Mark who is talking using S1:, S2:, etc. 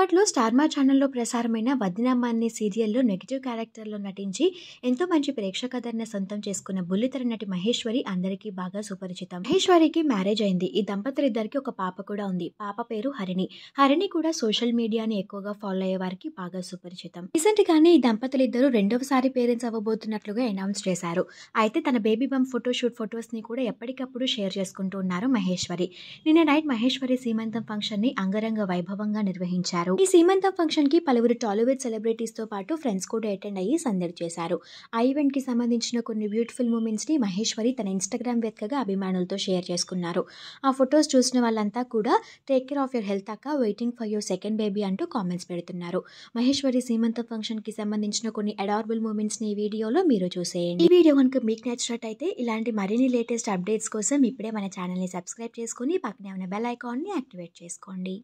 S1: అప్పట్లో స్టార్ మా ఛానల్‌లో ప్రసారమైన 'వదినమ్మ' అనే సీరియల్‌లో నెగెటివ్ క్యారెక్టర్‌లో నటించి ఎంతో మంచి ప్రేక్షకాదరణ సొంతం చేసుకున్న బుల్లితెర నటి మహేశ్వరి అందరికీ బాగా సుపరిచితం. మహేశ్వరికి మ్యారేజ్ అయింది. ఈ దంపతులిద్దరికీ ఒక పాప కూడా ఉంది. పాప పేరు హరిణి. హరిణి కూడా సోషల్ మీడియాని ఎక్కువగా ఫాలో అయ్యే వారికి బాగా సుపరిచితం. రీసెంట్‌గానే ఈ దంపతులిద్దరూ రెండవసారి పేరెంట్స్ అవ్వబోతున్నట్లుగా అనౌన్స్ చేశారు. అయితే తన బేబీ బంప్ ఫోటోస్‌ని కూడా ఎప్పటికప్పుడు షేర్ చేసుకుంటూ ఉన్నారు మహేశ్వరి. నిన్న నైట్ మహేశ్వరి సీమంతం ఫంక్షన్‌ని అంగరంగ వైభవంగా నిర్వహించారు. ఈ సీమంతం ఫంక్షన్ కి పలువురు టాలీవుడ్ సెలబ్రిటీస్ తో పాటు ఫ్రెండ్స్ కూడా అటెండ్ అయ్యి సందడి చేశారు. ఆ ఈవెంట్ కి సంబంధించిన కొన్ని బ్యూటిఫుల్ మూమెంట్స్ ని మహేశ్వరి తన ఇన్‌స్టాగ్రామ్ వేదికగా అభిమానులతో షేర్ చేసుకున్నారు. ఆ ఫొటోస్ చూసిన వాళ్ళంతా కూడా take care of your health అక్క, waiting for your second baby అంటూ కామెంట్స్ పెడుతున్నారు. మహేశ్వరి సీమంతం ఫంక్షన్ కి సంబంధించిన కొన్ని అడారబుల్ మూమెంట్స్ ని ఈ వీడియోలో మీరు చూసేయండి. ఈ వీడియో కనుక మీకు నచ్చినట్టయితే ఇలాంటి మరిన్ని లేటెస్ట్ అప్డేట్స్ కోసం ఇప్పుడే మన ఛానల్ ని సబ్స్క్రైబ్ చేసుకుని పక్కనే ఉన్న బెల్ ఐకాన్ ని యాక్టివేట్ చేసుకోండి.